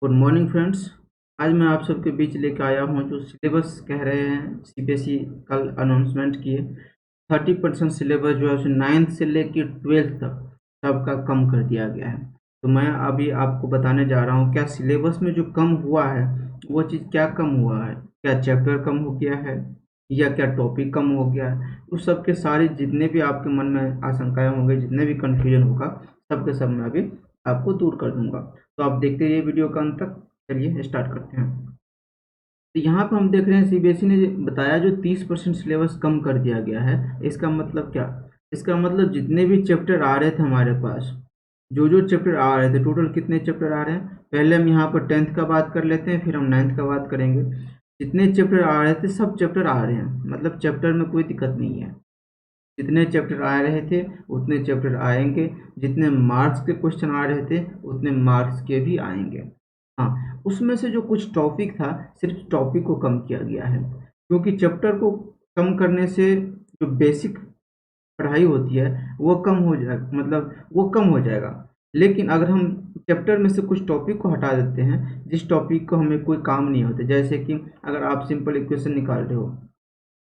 Good morning friends. आज मैं आप सबके बीच लेकर आया हूँ जो सिलेबस कह रहे हैं सीबीएसई कल अनाउंसमेंट किए। 30% सिलेबस जो है उसे 9th से लेकर 12th तक सबका कम कर दिया गया है। तो मैं अभी आपको बताने जा रहा हूँ क्या सिलेबस में जो कम हुआ है वो चीज़ क्या कम हुआ है, क्या चैप्टर कम हो गया है या क्या टॉपिक कम हो गया है। उस सब के सारे जितने भी आपके मन में आशंकाएं होंगे, जितने भी कन्फ्यूजन होगा, सब के सब मैं अभी आपको दूर कर दूंगा। तो आप देखते रहिए वीडियो का अंत तक। चलिए स्टार्ट करते हैं। तो यहाँ पर हम देख रहे हैं सीबीएसई ने बताया जो 30% सिलेबस कम कर दिया गया है। इसका मतलब क्या? इसका मतलब जितने भी चैप्टर आ रहे थे हमारे पास, जो जो चैप्टर आ रहे थे, टोटल कितने चैप्टर आ रहे हैं, पहले हम यहाँ पर 10th का बात कर लेते हैं, फिर हम 9th का बात करेंगे। जितने चैप्टर आ रहे थे सब चैप्टर आ रहे हैं, मतलब चैप्टर में कोई दिक्कत नहीं है। जितने चैप्टर आ रहे थे उतने चैप्टर आएंगे, जितने मार्क्स के क्वेश्चन आ रहे थे उतने मार्क्स के भी आएंगे। हाँ, उसमें से जो कुछ टॉपिक था सिर्फ टॉपिक को कम किया गया है, क्योंकि चैप्टर को कम करने से जो बेसिक पढ़ाई होती है वो कम हो जाएगा, मतलब वो कम हो जाएगा। लेकिन अगर हम चैप्टर में से कुछ टॉपिक को हटा देते हैं जिस टॉपिक को हमें कोई काम नहीं होता, जैसे कि अगर आप सिंपल इक्वेशन निकाल रहे हो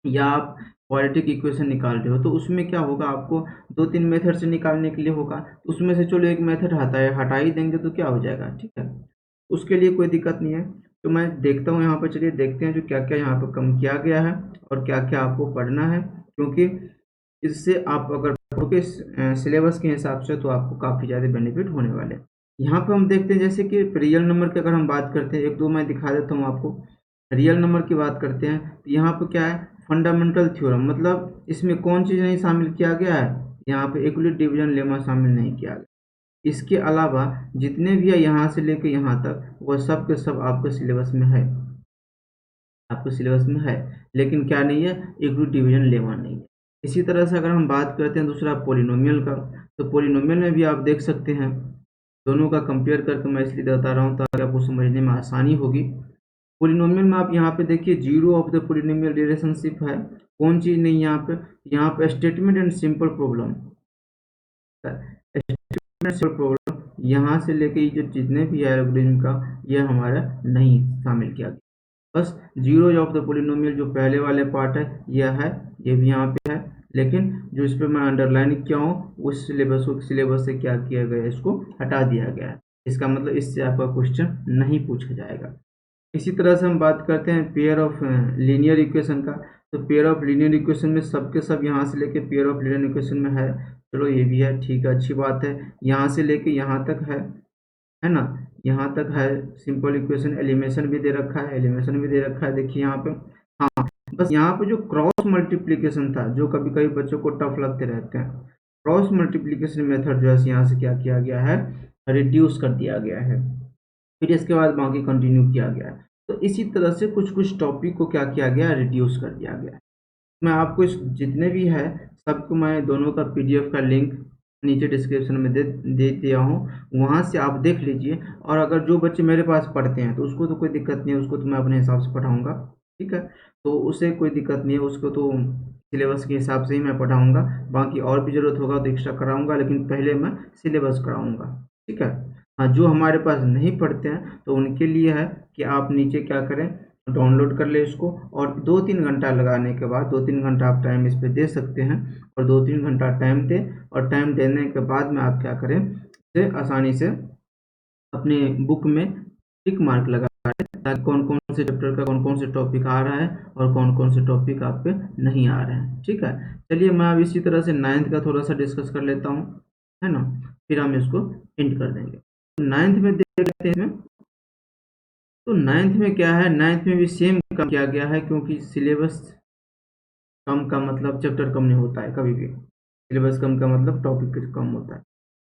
या आप क्वाड्रेटिक इक्वेशन निकाल रहे हो, तो उसमें क्या होगा, आपको दो तीन मेथड से निकालने के लिए होगा, तो उसमें से चलो एक मेथड हटा ही देंगे तो क्या हो जाएगा, ठीक है। उसके लिए कोई दिक्कत नहीं है। तो मैं देखता हूँ यहाँ पर, चलिए देखते हैं जो क्या क्या यहाँ पर कम किया गया है और क्या क्या आपको पढ़ना है, क्योंकि इससे आप अगर पढ़ोगे सिलेबस के हिसाब से तो आपको काफ़ी ज़्यादा बेनिफिट होने वाले हैं। यहाँ पर हम देखते हैं जैसे कि रियल नंबर की अगर हम बात करते हैं, एक दो मैं दिखा देता हूँ आपको। रियल नंबर की बात करते हैं तो यहाँ पर क्या है, फंडामेंटल थ्योरम, मतलब इसमें कौन चीज़ नहीं शामिल किया गया है, यहाँ पे यूक्लिड डिवीजन लेमा शामिल नहीं किया गया। इसके अलावा जितने भी है यहाँ से लेके यहाँ तक वह सब के सब आपके सिलेबस में है, आपके सिलेबस में है। लेकिन क्या नहीं है, यूक्लिड डिवीजन लेमा नहीं है। इसी तरह से अगर हम बात करते हैं दूसरा पॉलिनोमियल का, तो पॉलिनोमियल में भी आप देख सकते हैं, दोनों का कंपेयर करके मैं इसलिए बता रहा हूँ ताकि आपको समझने में आसानी होगी। पॉलिनोमियल में आप यहाँ पे देखिए zero of the polynomial relationship है, कौन चीज़ नहीं यहाँ पे statement and simple problem, statement simple problem यहाँ से लेके ये जो जितने भी है एल्गोरिथम का, ये हमारा नहीं शामिल किया गया। बस जीरो ऑफ द पॉलिनोमियल जो पहले वाले पार्ट है यह है, ये भी यहाँ पे है, लेकिन जो इस पे मैं अंडरलाइन किया हूँ उस सिलेबस से क्या किया गया है, इसको हटा दिया गया है। इसका मतलब इससे आपका क्वेश्चन नहीं पूछा जाएगा। इसी तरह से हम बात करते हैं पेयर ऑफ लीनियर इक्वेशन का, तो पेयर ऑफ लीनियर इक्वेशन में सबके सब यहाँ से लेके पेयर ऑफ लीनियर इक्वेशन में है। चलो ये भी है, ठीक है, अच्छी बात है। यहाँ से लेके यहाँ तक है ना, यहाँ तक है। सिंपल इक्वेशन एलिमिनेशन भी दे रखा है, एलिमिनेशन भी दे रखा है, देखिए यहाँ पे। हाँ, बस यहाँ पे जो क्रॉस मल्टीप्लीकेशन था जो कभी कभी बच्चों को टफ लगते रहते हैं, क्रॉस मल्टीप्लीकेशन मेथड जो है यहाँ से क्या किया गया है, रिड्यूस कर दिया गया है। फिर इसके बाद बाकी कंटिन्यू किया गया है। तो इसी तरह से कुछ कुछ टॉपिक को क्या किया गया, रिड्यूस कर दिया गया है। मैं आपको इस जितने भी है सबको मैं दोनों का पीडीएफ का लिंक नीचे डिस्क्रिप्शन में दे दिया हूँ, वहाँ से आप देख लीजिए। और अगर जो बच्चे मेरे पास पढ़ते हैं तो उसको तो कोई दिक्कत नहीं है, उसको तो मैं अपने हिसाब से पढ़ाऊँगा, ठीक है। तो उसे कोई दिक्कत नहीं है, उसको तो सिलेबस के हिसाब से ही मैं पढ़ाऊँगा। बाकी और भी ज़रूरत होगा तो एक्स्ट्रा कराऊँगा, लेकिन पहले मैं सिलेबस कराऊँगा, ठीक है। हाँ, जो हमारे पास नहीं पढ़ते हैं तो उनके लिए है कि आप नीचे क्या करें, डाउनलोड कर ले इसको, और 2-3 घंटा लगाने के बाद 2-3 घंटा आप टाइम इस पे दे सकते हैं, और 2-3 घंटा टाइम दें, और टाइम देने के बाद में आप क्या करें, इसे आसानी से अपने बुक में टिक मार्क लगा लें, ताकि कौन कौन से चैप्टर का कौन कौन से टॉपिक आ रहा है और कौन कौन से टॉपिक आपके नहीं आ रहे हैं, ठीक है। चलिए मैं अब इसी तरह से 9th का थोड़ा सा डिस्कस कर लेता हूँ, है ना, फिर हम इसको एंड कर देंगे। 9th में देख लेते हैं। तो 9th में क्या है, 9th में भी सेम कम किया गया है, क्योंकि सिलेबस कम का मतलब चैप्टर कम नहीं होता है कभी भी। सिलेबस कम का मतलब टॉपिक कम होता है।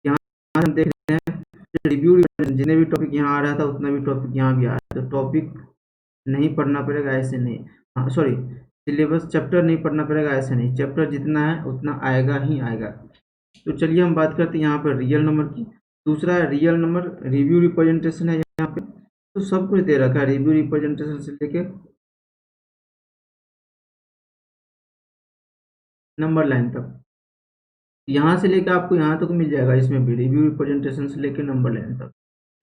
यहाँ हम देख रहे हैं रिव्यू, जितने भी टॉपिक यहाँ आ रहा था उतना भी टॉपिक यहाँ भी आ रहा है, तो टॉपिक नहीं पढ़ना पड़ेगा ऐसे नहीं, हाँ सॉरी, सिलेबस चैप्टर नहीं पढ़ना पड़ेगा ऐसे नहीं, चैप्टर जितना है उतना आएगा ही आएगा। तो चलिए हम बात करते हैं यहाँ पर रियल नंबर की। दूसरा है रियल नंबर रिव्यू रिप्रेजेंटेशन है यहाँ पे, तो सब कुछ दे रखा है रिव्यू रिप्रेजेंटेशन से लेके नंबर लाइन तक, यहाँ से लेकर आपको यहाँ तक मिल जाएगा, इसमें भी रिव्यू रिप्रेजेंटेशन से लेकर नंबर लाइन तक।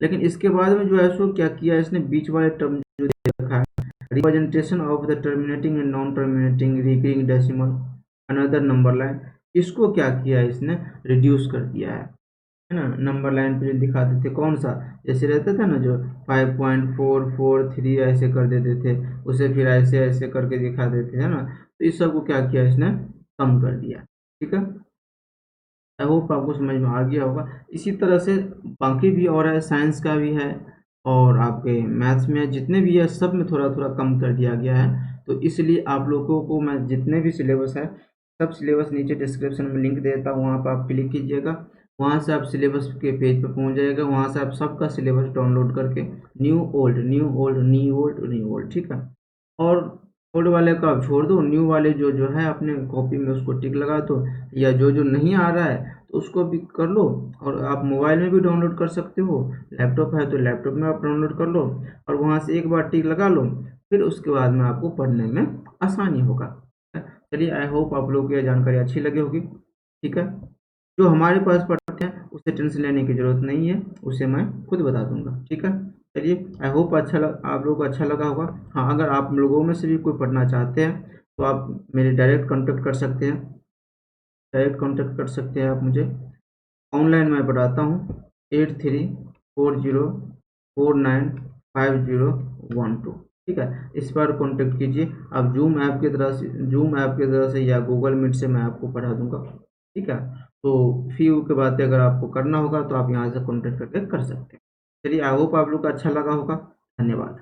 लेकिन इसके बाद में जो है सो क्या किया इसने, बीच वाले टर्म जो दे रखा है, representation of the terminating and non terminating recurring decimal another number line, इसको क्या किया इसने, रिड्यूस कर दिया है ना। नंबर लाइन पे जो दिखाते थे कौन सा, जैसे रहता था ना जो 5.443 ऐसे कर देते थे, उसे फिर ऐसे ऐसे करके दिखा देते है ना, तो इस सब को क्या किया इसने, कम कर दिया। ठीक है, आई होप आपको समझ में आ गया होगा। इसी तरह से बाकी भी और है, साइंस का भी है और आपके मैथ्स में जितने भी है सब में थोड़ा थोड़ा कम कर दिया गया है। तो इसलिए आप लोगों को मैं जितने भी सिलेबस है सब सिलेबस नीचे डिस्क्रिप्शन में लिंक देता हूँ, वहाँ पर आप क्लिक कीजिएगा, वहाँ से आप सिलेबस के पेज पर पहुँच जाएगा, वहाँ से आप सबका सिलेबस डाउनलोड करके new old new old new old new old, ठीक है। और ओल्ड वाले का आप छोड़ दो, न्यू वाले जो जो है अपने कॉपी में उसको टिक लगा दो, या जो जो नहीं आ रहा है तो उसको भी कर लो। और आप मोबाइल में भी डाउनलोड कर सकते हो, लैपटॉप है तो लैपटॉप में आप डाउनलोड कर लो और वहाँ से एक बार टिक लगा लो, फिर उसके बाद में आपको पढ़ने में आसानी होगा। चलिए, आई होप आप लोगों को यह जानकारी अच्छी लगी होगी। ठीक है, जो हमारे पास पढ़ते हैं उससे टेंशन लेने की ज़रूरत नहीं है, उसे मैं खुद बता दूंगा। ठीक है, चलिए, आई होप आप लोगों को अच्छा लगा होगा। हाँ, अगर आप लोगों में से भी कोई पढ़ना चाहते हैं तो आप मेरे डायरेक्ट कांटेक्ट कर सकते हैं, आप मुझे। ऑनलाइन मैं पढ़ाता हूँ 8340495012। ठीक है, इस पर कांटेक्ट कीजिए। आप जूम ऐप की तरह से या गूगल मीट से मैं आपको पढ़ा दूंगा। ठीक है, तो फी के बातें अगर आपको करना होगा तो आप यहाँ से कांटेक्ट करके कर सकते हैं। चलिए, आई होप आप लोग को अच्छा लगा होगा। धन्यवाद।